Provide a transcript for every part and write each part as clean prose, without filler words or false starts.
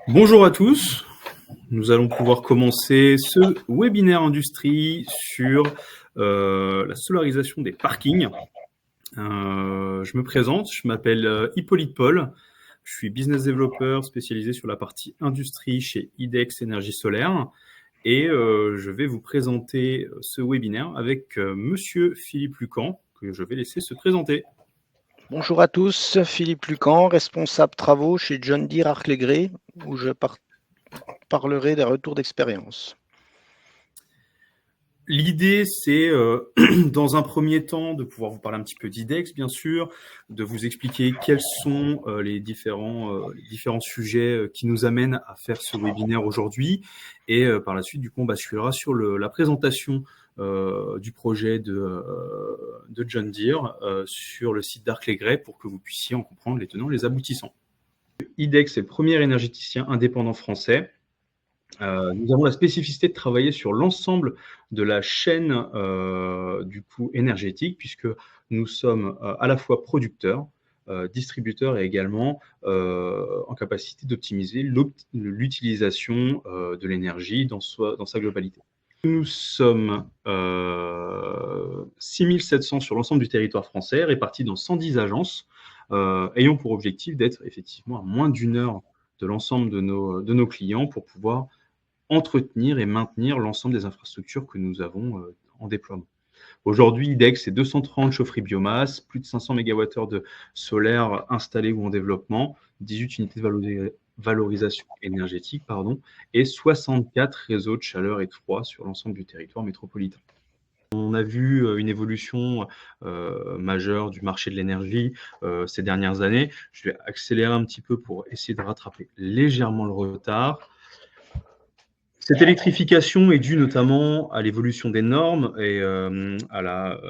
Bonjour à tous, nous allons pouvoir commencer ce webinaire industrie sur la solarisation des parkings. Je me présente, je m'appelle Hippolyte Paul, je suis business developer spécialisé sur la partie industrie chez IDEX Énergie Solaire et je vais vous présenter ce webinaire avec monsieur Philippe Lucan que je vais laisser se présenter. Bonjour à tous, Philippe Lucan, responsable travaux chez John Deere Arclegré, où je parlerai des retours d'expérience. L'idée, c'est dans un premier temps de pouvoir vous parler un petit peu d'IDEX, bien sûr, de vous expliquer quels sont les différents sujets qui nous amènent à faire ce webinaire aujourd'hui. Et par la suite, du coup, on basculera sur la présentation du projet de John Deere sur le site d'Arclegré pour que vous puissiez en comprendre les tenants et les aboutissants. IDEX est le premier énergéticien indépendant français. Nous avons la spécificité de travailler sur l'ensemble de la chaîne du coup énergétique, puisque nous sommes à la fois producteurs, distributeurs et également en capacité d'optimiser l'utilisation de l'énergie dans sa globalité. Nous sommes 6700 sur l'ensemble du territoire français, répartis dans 110 agences, ayant pour objectif d'être effectivement à moins d'une heure de l'ensemble de nos clients pour pouvoir entretenir et maintenir l'ensemble des infrastructures que nous avons en déploiement. Aujourd'hui, IDEX, c'est 230 chaufferies biomasse, plus de 500 MWh de solaire installés ou en développement, 18 unités de valorisation énergétique, et 64 réseaux de chaleur et de froid sur l'ensemble du territoire métropolitain. On a vu une évolution majeure du marché de l'énergie ces dernières années. Je vais accélérer un petit peu pour essayer de rattraper légèrement le retard. Cette électrification est due notamment à l'évolution des normes et à la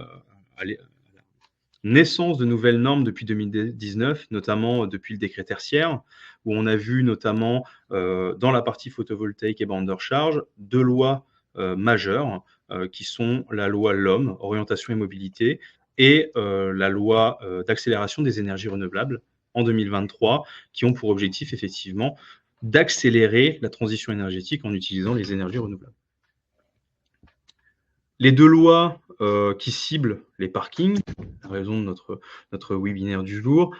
naissance de nouvelles normes depuis 2019, notamment depuis le décret tertiaire, où on a vu notamment dans la partie photovoltaïque et bande de recharge deux lois majeures qui sont la loi LOM, orientation et mobilité, et la loi d'accélération des énergies renouvelables en 2023, qui ont pour objectif effectivement d'accélérer la transition énergétique en utilisant les énergies renouvelables. Les deux lois qui ciblent les parkings, à raison de notre webinaire du jour,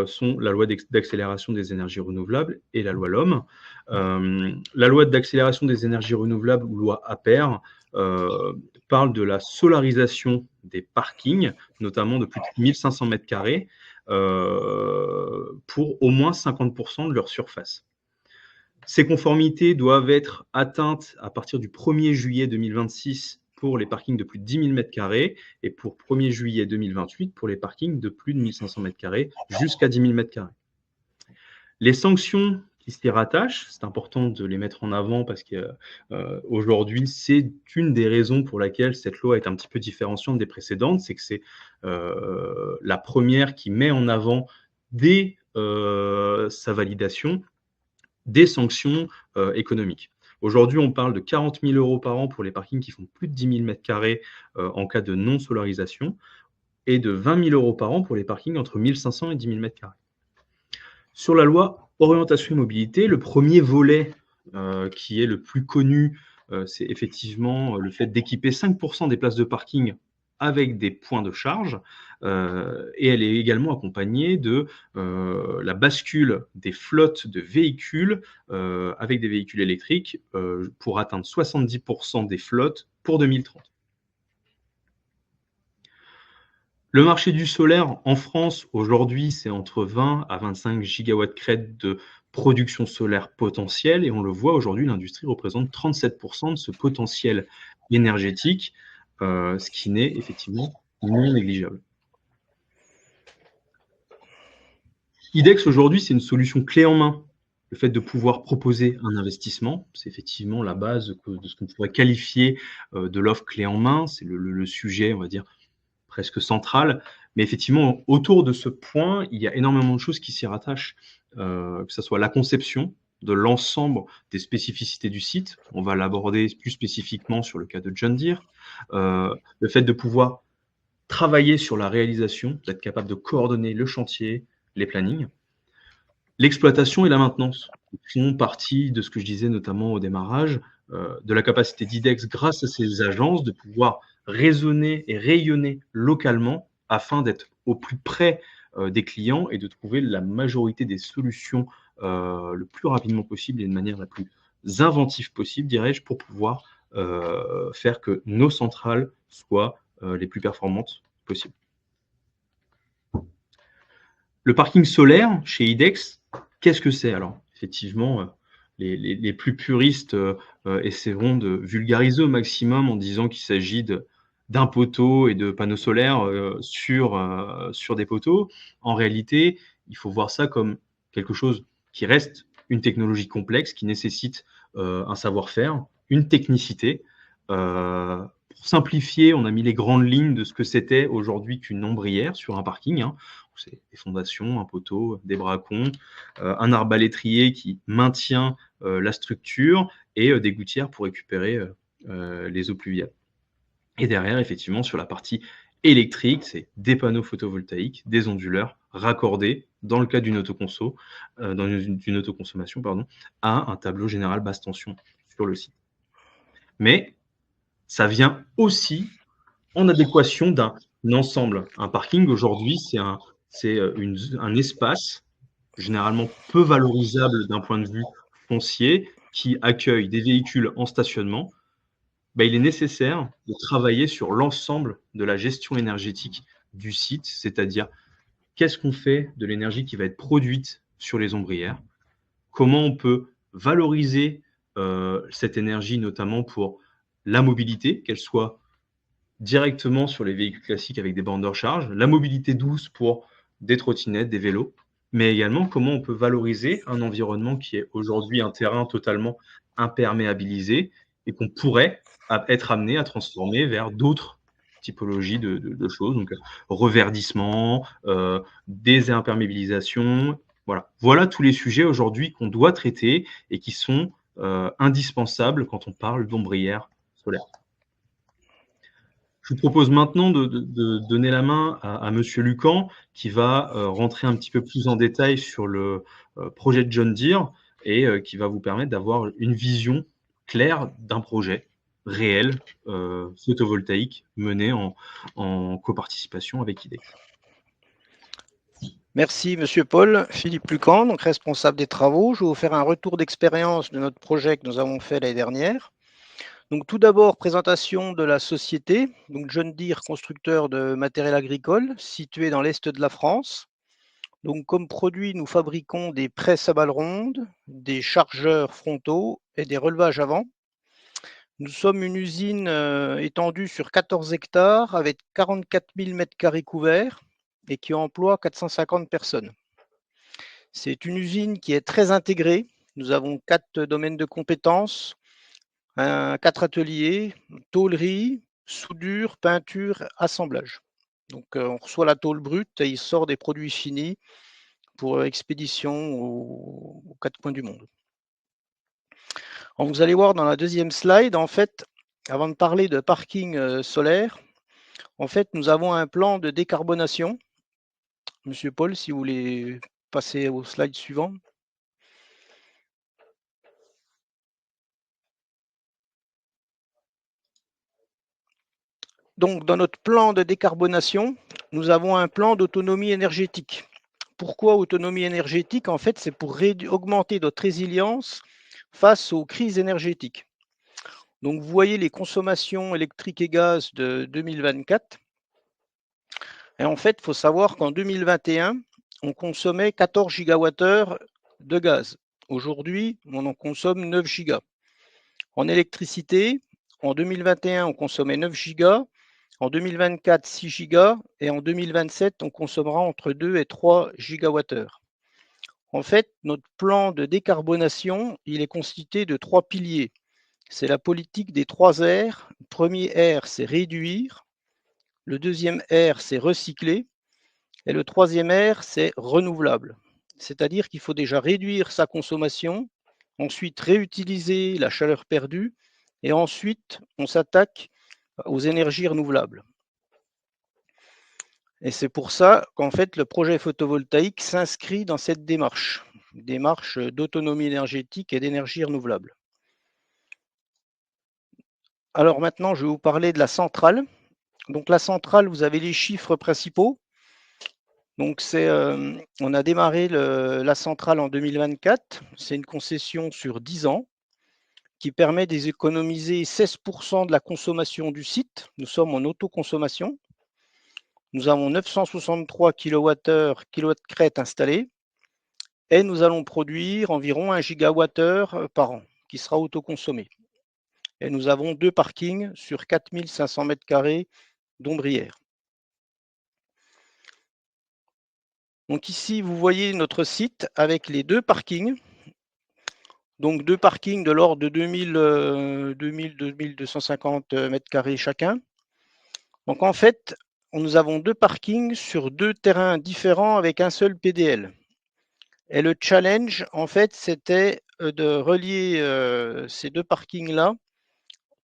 sont la loi d'accélération des énergies renouvelables et la loi LOM. La loi d'accélération des énergies renouvelables, ou loi APER, parle de la solarisation des parkings, notamment de plus de 1500 mètres carrés, pour au moins 50% de leur surface. Ces conformités doivent être atteintes à partir du 1er juillet 2026 pour les parkings de plus de 10 000 m² et pour 1er juillet 2028 pour les parkings de plus de 1500 m² jusqu'à 10 000 m². Les sanctions qui s'y rattachent, c'est important de les mettre en avant parce qu'aujourd'hui, c'est une des raisons pour laquelle cette loi est un petit peu différenciante des précédentes, c'est que c'est la première qui met en avant dès sa validation des sanctions économiques. Aujourd'hui, on parle de 40 000 € par an pour les parkings qui font plus de 10 000 m² en cas de non-solarisation et de 20 000 € par an pour les parkings entre 1 500 et 10 000 m². Sur la loi orientation et mobilité, le premier volet qui est le plus connu, c'est effectivement le fait d'équiper 5% des places de parking avec des points de charge, et elle est également accompagnée de la bascule des flottes de véhicules avec des véhicules électriques pour atteindre 70% des flottes pour 2030. Le marché du solaire en France, aujourd'hui, c'est entre 20 à 25 gigawatts crête de production solaire potentielle, et on le voit aujourd'hui, l'industrie représente 37% de ce potentiel énergétique, ce qui n'est effectivement non négligeable. IDEX aujourd'hui, c'est une solution clé en main. Le fait de pouvoir proposer un investissement, c'est effectivement la base de ce qu'on pourrait qualifier de l'offre clé en main. C'est le sujet, on va dire, presque central. Mais effectivement, autour de ce point, il y a énormément de choses qui s'y rattachent, que ce soit la conception de l'ensemble des spécificités du site. On va l'aborder plus spécifiquement sur le cas de John Deere. Le fait de pouvoir travailler sur la réalisation, d'être capable de coordonner le chantier, les plannings. L'exploitation et la maintenance. font partie de ce que je disais notamment au démarrage, de la capacité d'IDEX grâce à ces agences de pouvoir raisonner et rayonner localement afin d'être au plus près, des clients et de trouver la majorité des solutions, le plus rapidement possible et de manière la plus inventive possible, dirais-je, pour pouvoir, faire que nos centrales soient, les plus performantes possibles. Le parking solaire chez IDEX, qu'est-ce que c'est? Alors effectivement, les plus puristes, essaieront de vulgariser au maximum en disant qu'il s'agit d'un poteau et de panneaux solaires, sur des poteaux. En réalité, il faut voir ça comme quelque chose qui reste une technologie complexe, qui nécessite, un savoir-faire, une technicité. Pour simplifier, on a mis les grandes lignes de ce que c'était aujourd'hui qu'une ombrière sur un parking, hein. C'est des fondations, un poteau, des bracons, un arbalétrier qui maintient, la structure et des gouttières pour récupérer, les eaux pluviales. Et derrière, effectivement, sur la partie électrique, c'est des panneaux photovoltaïques, des onduleurs raccordés, dans le cas d'une d'une autoconsommation, pardon, à un tableau général basse tension sur le site. Mais ça vient aussi en adéquation d'un ensemble. Un parking aujourd'hui, c'est un espace généralement peu valorisable d'un point de vue foncier qui accueille des véhicules en stationnement. Bah, il est nécessaire de travailler sur l'ensemble de la gestion énergétique du site, c'est-à-dire qu'est-ce qu'on fait de l'énergie qui va être produite sur les ombrières, comment on peut valoriser cette énergie notamment pour la mobilité, qu'elle soit directement sur les véhicules classiques avec des bornes de recharge, la mobilité douce pour des trottinettes, des vélos, mais également comment on peut valoriser un environnement qui est aujourd'hui un terrain totalement imperméabilisé et qu'on pourrait être amené à transformer vers d'autres typologies de choses, donc reverdissement, désimperméabilisation, voilà. Voilà tous les sujets aujourd'hui qu'on doit traiter et qui sont indispensables quand on parle d'ombrières solaires. Je vous propose maintenant de donner la main à monsieur Lucan, qui va, rentrer un petit peu plus en détail sur le, projet de John Deere et qui va vous permettre d'avoir une vision claire d'un projet réel, photovoltaïque mené en coparticipation avec IDEX. Merci, Monsieur Paul. Philippe Lucan, donc responsable des travaux. Je vais vous faire un retour d'expérience de notre projet que nous avons fait l'année dernière. Donc, tout d'abord, présentation de la société. Donc, John Deere, constructeur de matériel agricole, situé dans l'est de la France. Donc, comme produit, nous fabriquons des presses à balles rondes, des chargeurs frontaux et des relevages avant. Nous sommes une usine étendue sur 14 hectares avec 44 000 m² couverts et qui emploie 450 personnes. C'est une usine qui est très intégrée. Nous avons 4 domaines de compétences, 4 ateliers, tôlerie, soudure, peinture, assemblage. Donc, on reçoit la tôle brute et il sort des produits finis pour expédition aux 4 coins du monde. Alors, vous allez voir dans la deuxième slide, en fait, avant de parler de parking solaire, en fait, nous avons un plan de décarbonation. Monsieur Paul, si vous voulez passer au slide suivant. Donc, dans notre plan de décarbonation, nous avons un plan d'autonomie énergétique. Pourquoi autonomie énergétique? En fait, c'est pour augmenter notre résilience face aux crises énergétiques. Donc, vous voyez les consommations électriques et gaz de 2024. Et en fait, il faut savoir qu'en 2021, on consommait 14 gigawattheures de gaz. Aujourd'hui, on en consomme 9 gigas. En électricité, en 2021, on consommait 9 gigas. En 2024, 6 gigas. Et en 2027, on consommera entre 2 et 3 gigawattheures. En fait, notre plan de décarbonation, il est constitué de 3 piliers. C'est la politique des 3 R. Le premier R, c'est réduire. Le deuxième R, c'est recycler. Et le troisième R, c'est renouvelable. C'est-à-dire qu'il faut déjà réduire sa consommation, ensuite réutiliser la chaleur perdue, et ensuite on s'attaque aux énergies renouvelables. Et c'est pour ça qu'en fait le projet photovoltaïque s'inscrit dans cette démarche. démarche d'autonomie énergétique et d'énergie renouvelable. Alors maintenant, je vais vous parler de la centrale. Donc la centrale, vous avez les chiffres principaux. Donc on a démarré la centrale en 2024. C'est une concession sur 10 ans qui permet d'économiser 16% de la consommation du site. Nous sommes en autoconsommation. Nous avons 963 kWh installés et nous allons produire environ 1 gigawattheure par an qui sera autoconsommé. Et nous avons 2 parkings sur 4500 m² d'ombrières. Donc ici, vous voyez notre site avec les 2 parkings. Donc 2 parkings de l'ordre de 2250 m² chacun. Donc en fait, nous avons 2 parkings sur 2 terrains différents avec un seul PDL. Et le challenge, en fait, c'était de relier ces 2 parkings-là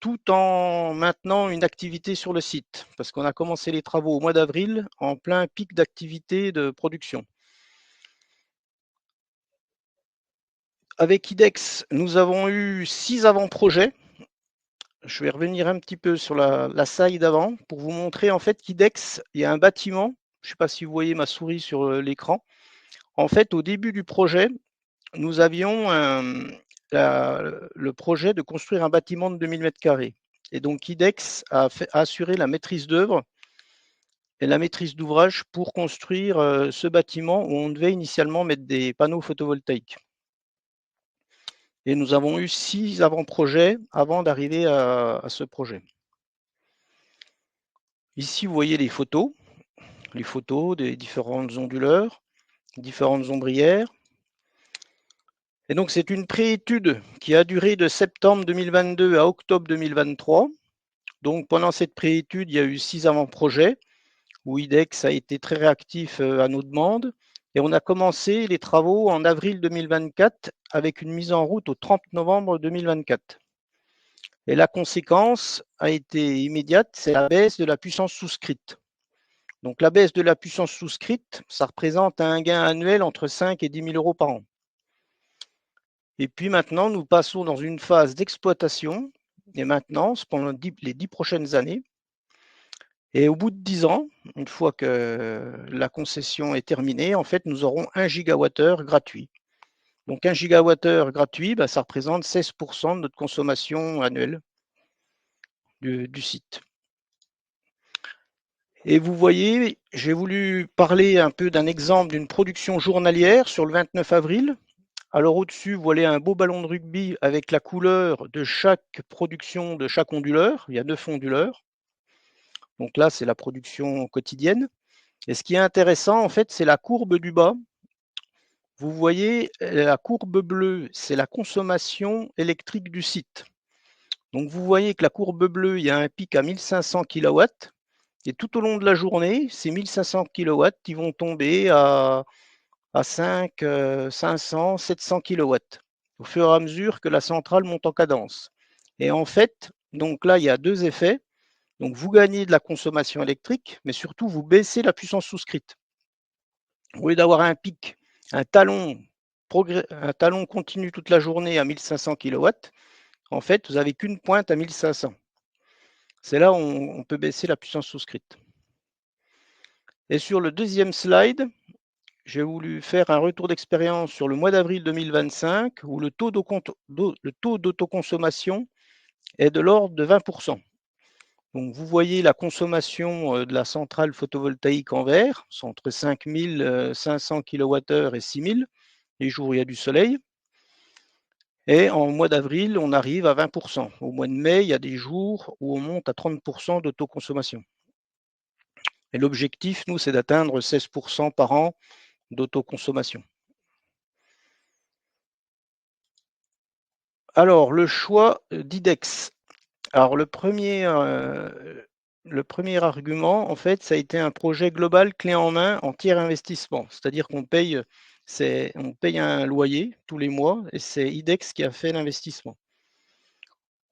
tout en maintenant une activité sur le site, parce qu'on a commencé les travaux au mois d'avril en plein pic d'activité de production. Avec IDEX, nous avons eu 6 avant-projets. Je vais revenir un petit peu sur la slide d'avant pour vous montrer en fait qu'IDEX, il y a un bâtiment. Je ne sais pas si vous voyez ma souris sur l'écran. En fait, au début du projet, nous avions le projet de construire un bâtiment de 2000 m². Et donc, IDEX a assuré la maîtrise d'œuvre et la maîtrise d'ouvrage pour construire ce bâtiment où on devait initialement mettre des panneaux photovoltaïques. Et nous avons eu 6 avant-projets avant d'arriver à ce projet. Ici, vous voyez les photos des différentes onduleurs, différentes ombrières. Et donc, c'est une préétude qui a duré de septembre 2022 à octobre 2023. Donc, pendant cette préétude, il y a eu 6 avant-projets où IDEX a été très réactif à nos demandes. Et on a commencé les travaux en avril 2024 avec une mise en route au 30 novembre 2024. Et la conséquence a été immédiate, c'est la baisse de la puissance souscrite. Donc la baisse de la puissance souscrite, ça représente un gain annuel entre 5 et 10 000 euros par an. Et puis maintenant, nous passons dans une phase d'exploitation et maintenance pendant les 10 prochaines années. Et au bout de 10 ans, une fois que la concession est terminée, en fait, nous aurons 1 gigawattheure gratuit. Donc 1 gigawattheure gratuit, ça représente 16% de notre consommation annuelle du site. Et vous voyez, j'ai voulu parler un peu d'un exemple d'une production journalière sur le 29 avril. Alors au-dessus, vous voyez un beau ballon de rugby avec la couleur de chaque production de chaque onduleur. Il y a 9 onduleurs. Donc là, c'est la production quotidienne. Et ce qui est intéressant, en fait, c'est la courbe du bas. Vous voyez, la courbe bleue, c'est la consommation électrique du site. Donc vous voyez que la courbe bleue, il y a un pic à 1500 kW. Et tout au long de la journée, ces 1500 kW, ils vont tomber à 5, 500, 700 kW au fur et à mesure que la centrale monte en cadence. Et en fait, donc là, il y a 2 effets. Donc vous gagnez de la consommation électrique, mais surtout vous baissez la puissance souscrite. Au lieu d'avoir un pic, un talon continu toute la journée à 1500 kW, en fait, vous n'avez qu'une pointe à 1500. C'est là où on peut baisser la puissance souscrite. Et sur le deuxième slide, j'ai voulu faire un retour d'expérience sur le mois d'avril 2025 où le taux d'autoconsommation est de l'ordre de 20%. Donc vous voyez la consommation de la centrale photovoltaïque en vert, c'est entre 5500 kWh et 6000 les jours où il y a du soleil. Et en mois d'avril, on arrive à 20%. Au mois de mai, il y a des jours où on monte à 30% d'autoconsommation. Et l'objectif, nous, c'est d'atteindre 16% par an d'autoconsommation. Alors, le choix d'IDEX. Alors, le premier argument, en fait, ça a été un projet global clé en main en tiers investissement. C'est-à-dire qu'on paye un loyer tous les mois et c'est IDEX qui a fait l'investissement.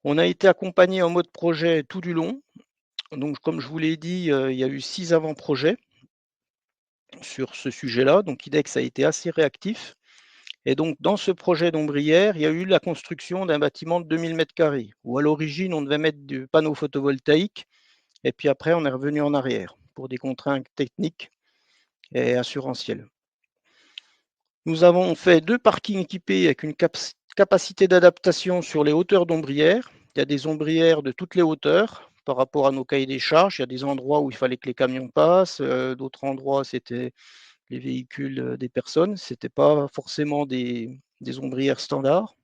On a été accompagné en mode projet tout du long. Donc, comme je vous l'ai dit, il y a eu 6 avant-projets sur ce sujet-là. Donc, IDEX a été assez réactif. Et donc, dans ce projet d'ombrière, il y a eu la construction d'un bâtiment de 2000 mètres carrés, où à l'origine, on devait mettre du panneau photovoltaïque, et puis après, on est revenu en arrière pour des contraintes techniques et assurantielles. Nous avons fait 2 parkings équipés avec une capacité d'adaptation sur les hauteurs d'ombrière. Il y a des ombrières de toutes les hauteurs par rapport à nos cahiers des charges. Il y a des endroits où il fallait que les camions passent, d'autres endroits, c'était les véhicules des personnes. Ce n'était pas forcément des ombrières standards.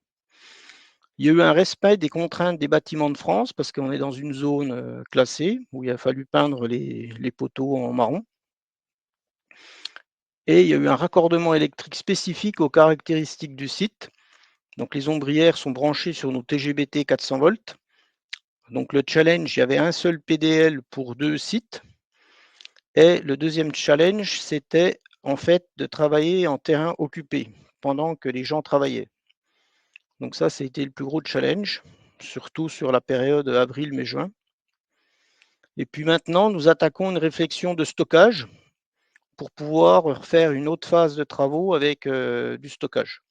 Il y a eu un respect des contraintes des bâtiments de France parce qu'on est dans une zone classée où il a fallu peindre les poteaux en marron. Et il y a eu un raccordement électrique spécifique aux caractéristiques du site. Donc les ombrières sont branchées sur nos TGBT 400 volts. Donc le challenge, il y avait un seul PDL pour 2 sites. Et le deuxième challenge, c'était en fait de travailler en terrain occupé pendant que les gens travaillaient. Donc ça, c'était le plus gros challenge, surtout sur la période avril, mai, juin. Et puis maintenant, nous attaquons une réflexion de stockage pour pouvoir faire une autre phase de travaux avec du stockage.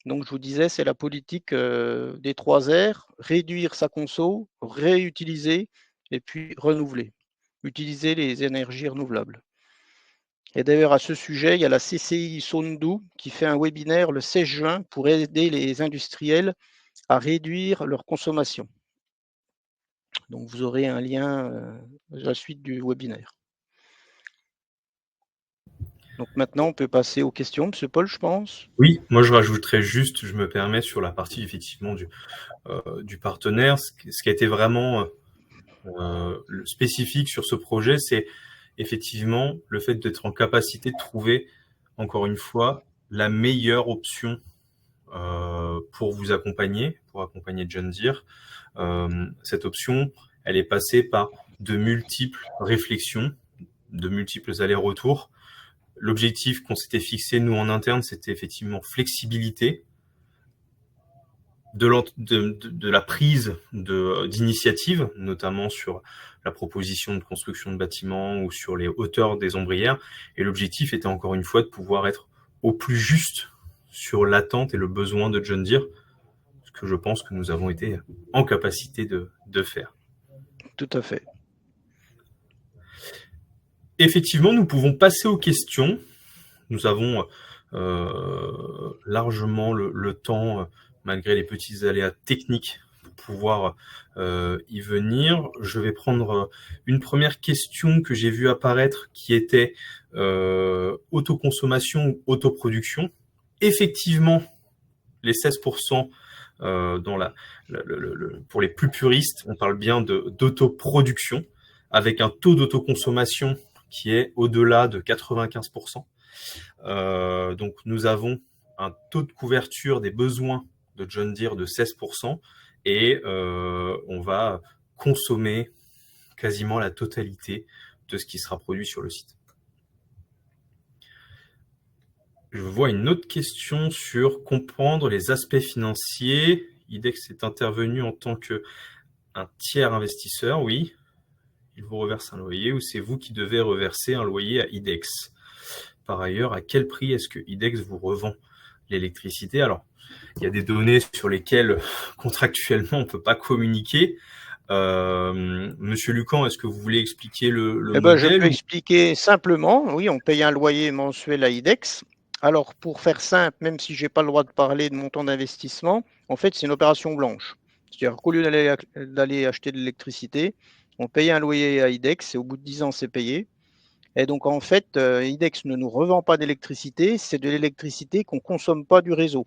Donc je vous disais, c'est la politique des 3 R, réduire sa conso, réutiliser et puis renouveler, utiliser les énergies renouvelables. Et d'ailleurs, à ce sujet, il y a la CCI Sondu qui fait un webinaire le 16 juin pour aider les industriels à réduire leur consommation. Donc vous aurez un lien à la suite du webinaire. Donc maintenant, on peut passer aux questions, Monsieur Paul, je pense. Oui, moi je rajouterais juste, je me permets, sur la partie effectivement du partenaire, ce qui a été vraiment spécifique sur ce projet, c'est effectivement le fait d'être en capacité de trouver, encore une fois, la meilleure option pour vous accompagner, pour accompagner John Deere. Cette option, elle est passée par de multiples réflexions, de multiples allers-retours. L'objectif qu'on s'était fixé, nous, en interne, c'était effectivement flexibilité, de la prise d'initiative, notamment sur la proposition de construction de bâtiments ou sur les hauteurs des ombrières. Et l'objectif était encore une fois de pouvoir être au plus juste sur l'attente et le besoin de John Deere, ce que je pense que nous avons été en capacité de faire. Tout à fait. Effectivement, nous pouvons passer aux questions. Nous avons largement le temps, malgré les petits aléas techniques, pour pouvoir y venir. Je vais prendre une première question que j'ai vue apparaître qui était autoconsommation ou autoproduction. Effectivement, les 16% pour les plus puristes, on parle bien d'autoproduction, avec un taux d'autoconsommation qui est au-delà de 95%. Donc nous avons un taux de couverture des besoins de John Deere de 16% et on va consommer quasiment la totalité de ce qui sera produit sur le site. Je vois une autre question sur comprendre les aspects financiers. IDEX est intervenu en tant qu'un tiers investisseur, oui. Il vous reverse un loyer ou c'est vous qui devez reverser un loyer à IDEX? Par ailleurs, à quel prix est-ce que IDEX vous revend l'électricité? Alors, il y a des données sur lesquelles contractuellement on ne peut pas communiquer. Monsieur Lucan, est-ce que vous voulez expliquer le modèle? Je peux expliquer simplement. Oui, on paye un loyer mensuel à IDEX. Alors, pour faire simple, même si je n'ai pas le droit de parler de montant d'investissement, en fait, c'est une opération blanche. C'est-à-dire qu'au lieu d'aller acheter de l'électricité, on paye un loyer à IDEX et au bout de 10 ans, c'est payé. Et donc, en fait, IDEX ne nous revend pas d'électricité, c'est de l'électricité qu'on ne consomme pas du réseau.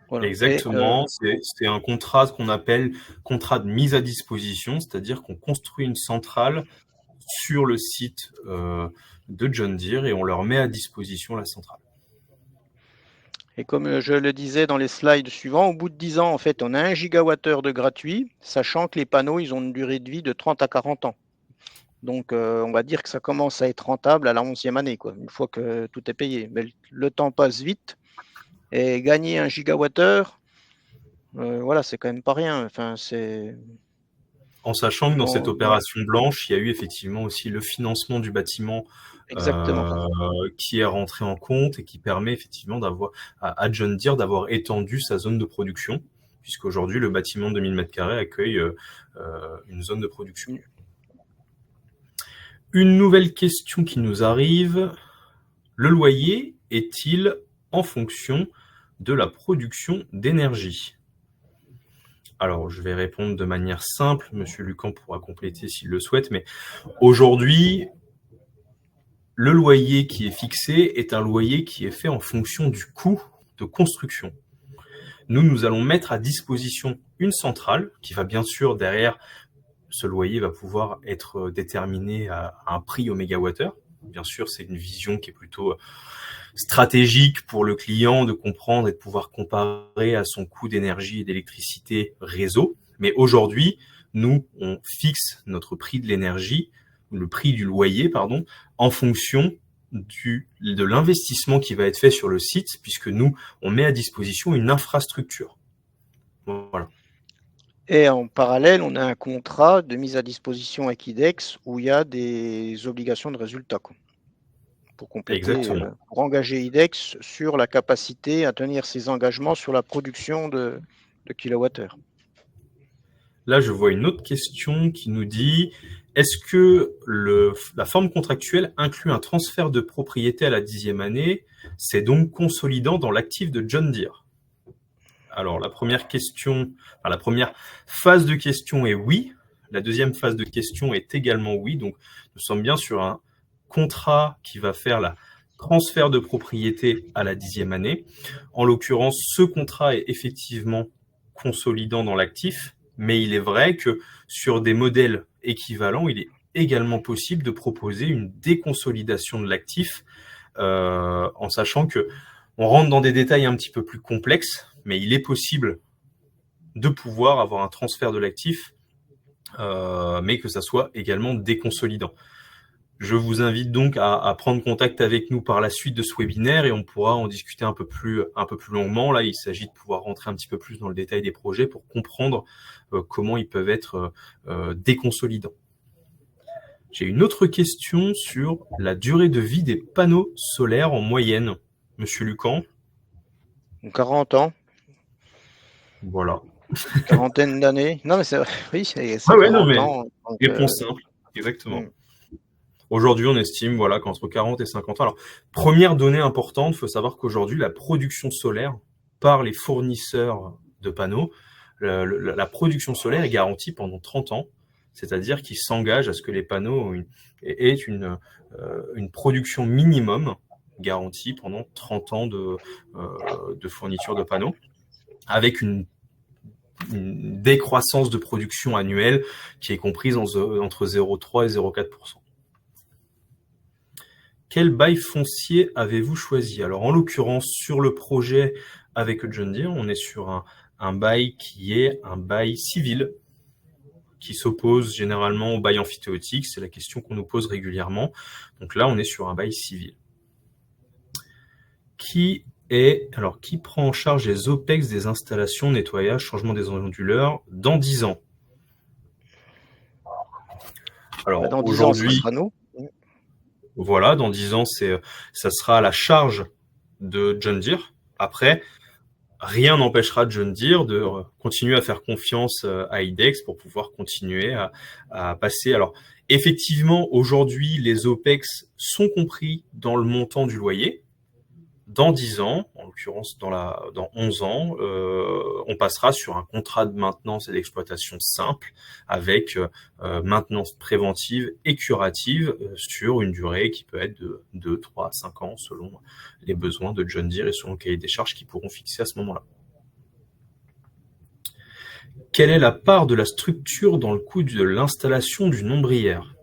Voilà. Exactement, c'est un contrat, ce qu'on appelle contrat de mise à disposition, c'est-à-dire qu'on construit une centrale sur le site de John Deere et on leur met à disposition la centrale. Et comme je le disais dans les slides suivants, au bout de 10 ans, en fait, on a 1 gigawattheure de gratuit, sachant que les panneaux, ils ont une durée de vie de 30 à 40 ans. Donc, on va dire que ça commence à être rentable à la 11e année, quoi, une fois que tout est payé. Mais le temps passe vite et gagner 1 gigawattheure, voilà, c'est quand même pas rien. Enfin, c'est En sachant que dans cette opération blanche, il y a eu effectivement aussi le financement du bâtiment qui est rentré en compte et qui permet effectivement à John Deere d'avoir étendu sa zone de production, puisqu'aujourd'hui le bâtiment de 1000 m² accueille une zone de production. Une nouvelle question qui nous arrive. Le loyer est-il en fonction de la production d'énergie ? Alors, je vais répondre de manière simple. Monsieur Lucan pourra compléter s'il le souhaite, mais aujourd'hui, le loyer qui est fixé est un loyer qui est fait en fonction du coût de construction. Nous allons mettre à disposition une centrale qui va bien sûr derrière, ce loyer va pouvoir être déterminé à un prix au mégawattheure. Bien sûr, c'est une vision qui est plutôt stratégique pour le client de comprendre et de pouvoir comparer à son coût d'énergie et d'électricité réseau. Mais aujourd'hui, nous, on fixe notre prix de l'énergie, le prix du loyer, pardon, en fonction de l'investissement qui va être fait sur le site, puisque nous, on met à disposition une infrastructure. Voilà. Et en parallèle, on a un contrat de mise à disposition avec IDEX où il y a des obligations de résultat, quoi, pour compléter, pour engager IDEX sur la capacité à tenir ses engagements sur la production de kilowattheures. Là, je vois une autre question qui nous dit: est-ce que la forme contractuelle inclut un transfert de propriété à la 10e année? C'est donc consolidant dans l'actif de John Deere? Alors, la première phase de question est oui. La deuxième phase de question est également oui. Donc, nous sommes bien sur un contrat qui va faire la transfert de propriété à la 10e année. En l'occurrence, ce contrat est effectivement consolidant dans l'actif, mais il est vrai que sur des modèles équivalents, il est également possible de proposer une déconsolidation de l'actif, en sachant que on rentre dans des détails un petit peu plus complexes, mais il est possible de pouvoir avoir un transfert de l'actif, mais que ça soit également déconsolidant. Je vous invite donc à prendre contact avec nous par la suite de ce webinaire et on pourra en discuter un peu plus longuement. Là, il s'agit de pouvoir rentrer un petit peu plus dans le détail des projets pour comprendre comment ils peuvent être déconsolidants. J'ai une autre question sur la durée de vie des panneaux solaires en moyenne. Monsieur Lucan? 40 ans. Voilà. Une quarantaine d'années. Non, mais c'est oui, c'est 40 ans. Réponse simple, exactement. Aujourd'hui, on estime qu'entre 40 et 50 ans. Alors, première donnée importante, il faut savoir qu'aujourd'hui, la production solaire par les fournisseurs de panneaux, la production solaire est garantie pendant 30 ans, c'est-à-dire qu'ils s'engagent à ce que les panneaux aient une production minimum garantie pendant 30 ans de fourniture de panneaux, avec une décroissance de production annuelle qui est comprise entre 0,3 et 0,4%. Quel bail foncier avez-vous choisi? Alors, en l'occurrence, sur le projet avec John Deere, on est sur un bail qui est un bail civil, qui s'oppose généralement au bail amphithéotique. C'est la question qu'on nous pose régulièrement. Donc là, on est sur un bail civil. Qui prend en charge les OPEX des installations, nettoyage, changement des onduleurs dans 10 ans? Alors, dans 10 ans, ce sera nous. Voilà, dans 10 ans, ça sera à la charge de John Deere. Après, rien n'empêchera John Deere de continuer à faire confiance à IDEX pour pouvoir continuer à passer. Alors, effectivement, aujourd'hui, les OPEX sont compris dans le montant du loyer. Dans 10 ans, en l'occurrence dans 11 ans, on passera sur un contrat de maintenance et d'exploitation simple avec maintenance préventive et curative sur une durée qui peut être de 2, 3, 5 ans selon les besoins de John Deere et selon le cahier des charges qu'ils pourront fixer à ce moment-là. Quelle est la part de la structure dans le coût de l'installation d'une ombrière?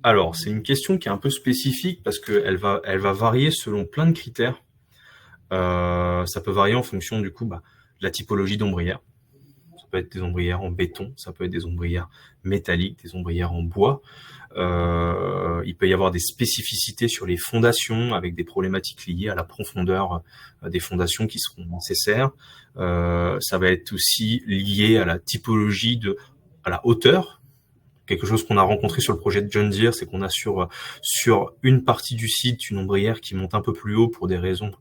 Alors, c'est une question qui est un peu spécifique parce qu'elle va varier selon plein de critères. Ça peut varier en fonction du coup de la typologie d'ombrière. Ça peut être des ombrières en béton, ça peut être des ombrières métalliques, des ombrières en bois. Il peut y avoir des spécificités sur les fondations avec des problématiques liées à la profondeur des fondations qui seront nécessaires. Ça va être aussi lié à la typologie à la hauteur. Quelque chose qu'on a rencontré sur le projet de John Deere, c'est qu'on a sur une partie du site une ombrière qui monte un peu plus haut pour des raisons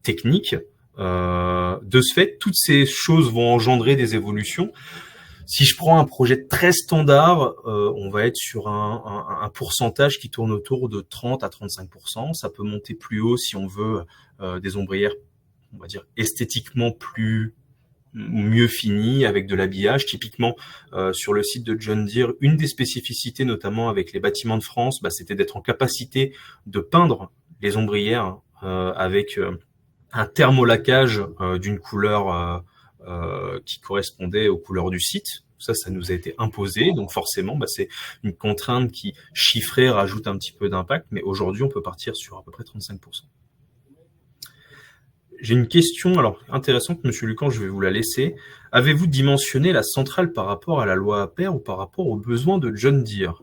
techniques. De ce fait, toutes ces choses vont engendrer des évolutions. Si je prends un projet très standard, on va être sur un pourcentage qui tourne autour de 30 à 35%. Ça peut monter plus haut si on veut des ombrières, on va dire, esthétiquement mieux finies, avec de l'habillage. Typiquement, sur le site de John Deere, une des spécificités, notamment avec les bâtiments de France, c'était d'être en capacité de peindre les ombrières avec un thermolacage d'une couleur qui correspondait aux couleurs du site. Ça nous a été imposé, donc forcément, c'est une contrainte qui, chiffrée, rajoute un petit peu d'impact, mais aujourd'hui, on peut partir sur à peu près 35%. J'ai une question intéressante, Monsieur Lucan, je vais vous la laisser. Avez-vous dimensionné la centrale par rapport à la loi Aper ou par rapport aux besoins de John Deere?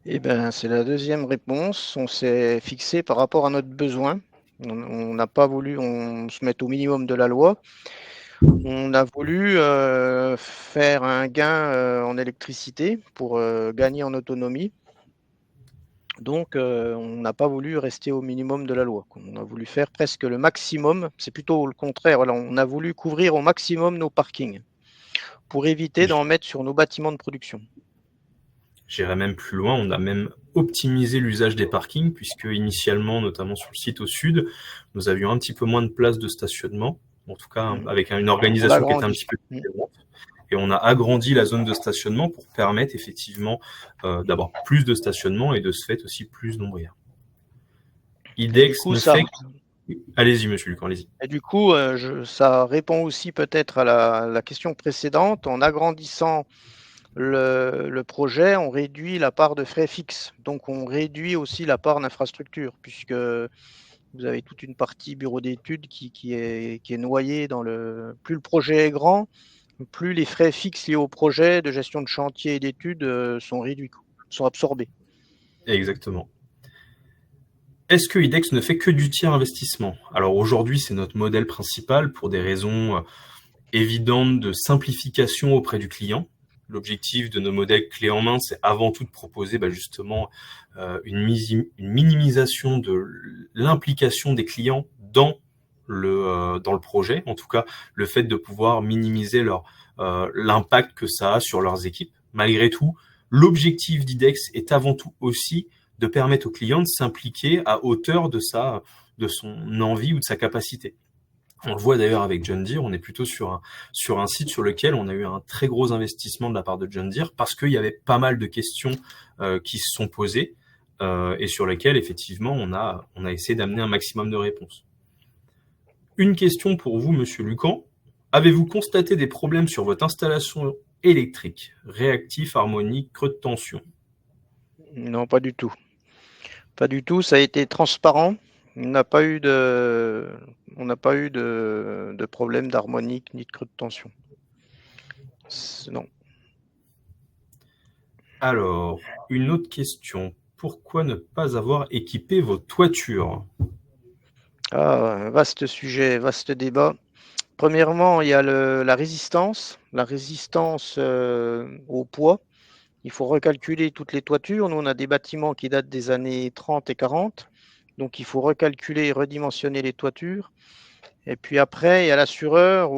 Eh bien, c'est la deuxième réponse. On s'est fixé par rapport à notre besoin. On n'a pas voulu se mettre au minimum de la loi. On a voulu faire un gain en électricité pour gagner en autonomie. Donc, on n'a pas voulu rester au minimum de la loi. On a voulu faire presque le maximum. C'est plutôt le contraire. Voilà, on a voulu couvrir au maximum nos parkings pour éviter d'en mettre sur nos bâtiments de production. J'irai même plus loin, on a même optimisé l'usage des parkings, puisque initialement, notamment sur le site au sud, nous avions un petit peu moins de places de stationnement, en tout cas avec une organisation qui était un petit peu différente. Et on a agrandi la zone de stationnement pour permettre effectivement d'avoir plus de stationnement et de ce fait aussi plus d'ombrières. IDEX ne fait... Allez-y, Monsieur Lucan, allez-y. Et du coup, ça répond aussi peut-être à la question précédente. En agrandissant le projet, on réduit la part de frais fixes. Donc, on réduit aussi la part d'infrastructure, puisque vous avez toute une partie bureau d'études qui est noyée dans le... Plus le projet est grand, plus les frais fixes liés au projet de gestion de chantier et d'études sont réduits, sont absorbés. Exactement. Est-ce que IDEX ne fait que du tiers investissement? Alors aujourd'hui, c'est notre modèle principal pour des raisons évidentes de simplification auprès du client. L'objectif de nos modèles clés en main, c'est avant tout de proposer justement une minimisation de l'implication des clients dans le projet. En tout cas, le fait de pouvoir minimiser l'impact que ça a sur leurs équipes. Malgré tout, l'objectif d'IDEX est avant tout aussi de permettre au client de s'impliquer à hauteur de son envie ou de sa capacité. On le voit d'ailleurs avec John Deere, on est plutôt sur un site sur lequel on a eu un très gros investissement de la part de John Deere parce qu'il y avait pas mal de questions qui se sont posées et sur lesquelles effectivement on a essayé d'amener un maximum de réponses. Une question pour vous, Monsieur Lucan. Avez-vous constaté des problèmes sur votre installation électrique, réactif, harmonique, creux de tension? Non, pas du tout. Pas du tout, ça a été transparent. On n'a pas eu de problème d'harmonique ni de creux de tension. Non. Alors, une autre question. Pourquoi ne pas avoir équipé vos toitures? Vaste sujet, vaste débat. Premièrement, il y a la résistance au poids. Il faut recalculer toutes les toitures. Nous, on a des bâtiments qui datent des années 30 et 40. Donc, il faut recalculer et redimensionner les toitures. Et puis après, il y a l'assureur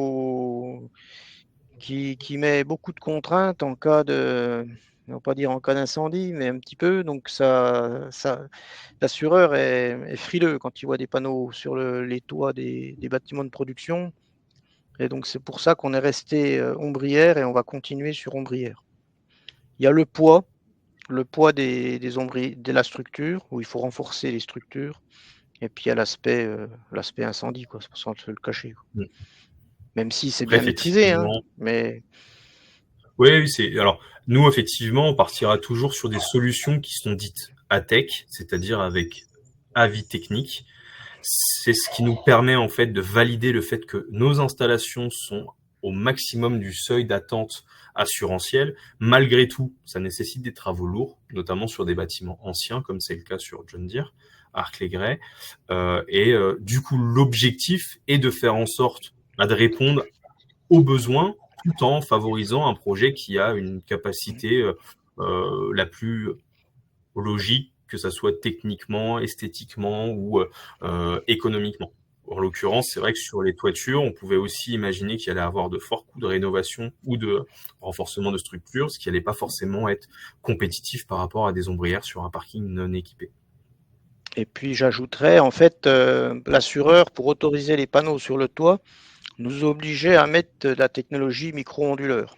qui met beaucoup de contraintes en cas de, on va pas dire en cas d'incendie, mais un petit peu. Donc, l'assureur est frileux quand il voit des panneaux sur les toits des bâtiments de production. Et donc, c'est pour ça qu'on est resté ombrière et on va continuer sur ombrière. Il y a le poids de la structure, où il faut renforcer les structures. Et puis, il y a l'aspect incendie, c'est pour ça qu'on se le cacher. Même si c'est bien maîtrisé. Mais... Oui, alors, nous, effectivement, on partira toujours sur des solutions qui sont dites ATEC, c'est-à-dire avec avis technique. C'est ce qui nous permet, en fait, de valider le fait que nos installations sont au maximum du seuil d'attente assurantiel. Malgré tout, ça nécessite des travaux lourds, notamment sur des bâtiments anciens, comme c'est le cas sur John Deere, Ark-les-Gray. Du coup, l'objectif est de faire en sorte de répondre aux besoins tout en favorisant un projet qui a une capacité la plus logique, que ça soit techniquement, esthétiquement ou économiquement. En l'occurrence, c'est vrai que sur les toitures, on pouvait aussi imaginer qu'il allait avoir de forts coûts de rénovation ou de renforcement de structure, ce qui n'allait pas forcément être compétitif par rapport à des ombrières sur un parking non équipé. Et puis j'ajouterais, en fait, l'assureur, pour autoriser les panneaux sur le toit, nous obligeait à mettre de la technologie micro-onduleur,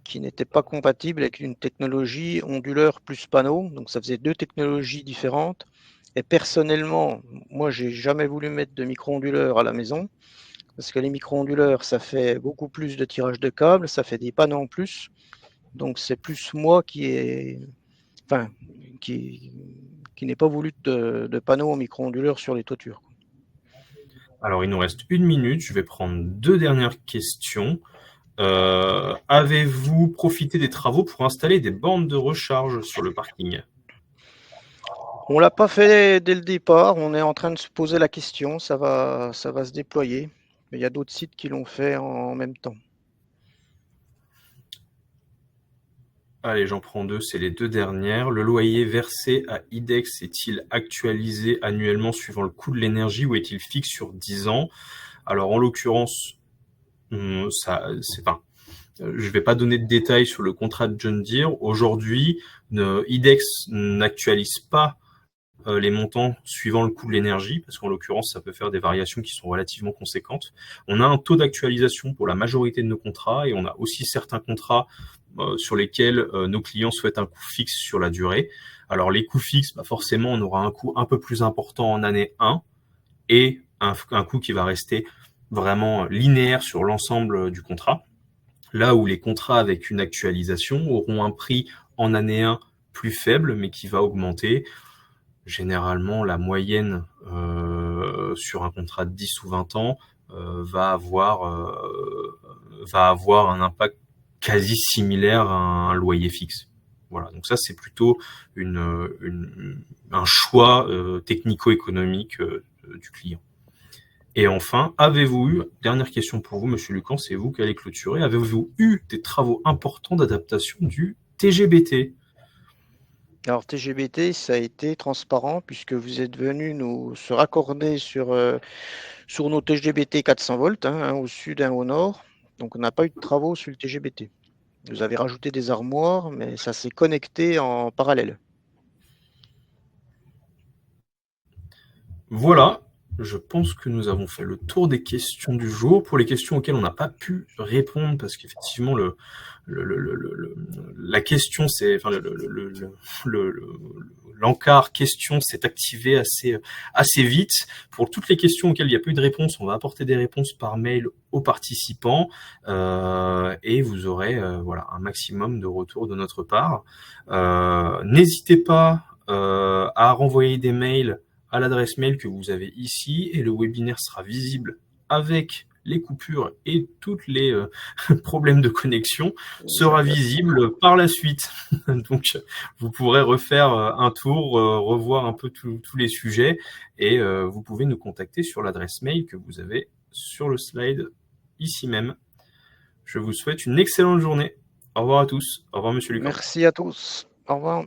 qui n'était pas compatible avec une technologie onduleur plus panneau. Donc ça faisait deux technologies différentes. Et personnellement, moi, j'ai jamais voulu mettre de micro-onduleur à la maison, parce que les micro-onduleurs, ça fait beaucoup plus de tirage de câbles, ça fait des panneaux en plus. Donc c'est plus moi qui n'ai pas voulu de panneaux en micro-onduleur sur les toitures. Alors, il nous reste 1 minute. Je vais prendre 2 dernières questions. Avez-vous profité des travaux pour installer des bornes de recharge sur le parking? On ne l'a pas fait dès le départ. On est en train de se poser la question. Ça va se déployer. Mais il y a d'autres sites qui l'ont fait en même temps. Allez, j'en prends 2, c'est les 2 dernières. Le loyer versé à IDEX est-il actualisé annuellement suivant le coût de l'énergie ou est-il fixe sur 10 ans? Alors, en l'occurrence, je ne vais pas donner de détails sur le contrat de John Deere. Aujourd'hui, IDEX n'actualise pas les montants suivant le coût de l'énergie, parce qu'en l'occurrence, ça peut faire des variations qui sont relativement conséquentes. On a un taux d'actualisation pour la majorité de nos contrats et on a aussi certains contrats sur lesquels nos clients souhaitent un coût fixe sur la durée. Alors les coûts fixes, forcément, on aura un coût un peu plus important en année 1 et un coût qui va rester vraiment linéaire sur l'ensemble du contrat. Là où les contrats avec une actualisation auront un prix en année 1 plus faible, mais qui va augmenter. Généralement, la moyenne sur un contrat de 10 ou 20 ans va avoir un impact quasi similaire à un loyer fixe. Voilà, donc ça c'est plutôt un choix technico-économique du client. Et enfin, dernière question pour vous, Monsieur Lucan, c'est vous qui allez clôturer, avez-vous eu des travaux importants d'adaptation du TGBT? Alors TGBT, ça a été transparent puisque vous êtes venu nous se raccorder sur nos TGBT 400 volts, un au sud, un au nord. Donc on n'a pas eu de travaux sur le TGBT. Vous avez rajouté des armoires, mais ça s'est connecté en parallèle. Voilà, je pense que nous avons fait le tour des questions du jour. Pour les questions auxquelles on n'a pas pu répondre, parce qu'effectivement, la question, l'encart question s'est activé assez vite. Pour toutes les questions auxquelles il n'y a pas eu de réponse, on va apporter des réponses par mail aux participants et vous aurez un maximum de retours de notre part. N'hésitez pas à renvoyer des mails à l'adresse mail que vous avez ici et le webinaire sera visible avec les coupures et tous les problèmes de connexion sera visible par la suite. Donc, vous pourrez refaire un tour, revoir un peu tous les sujets et vous pouvez nous contacter sur l'adresse mail que vous avez sur le slide ici même. Je vous souhaite une excellente journée. Au revoir à tous. Au revoir, Monsieur Lucan. Merci à tous. Au revoir.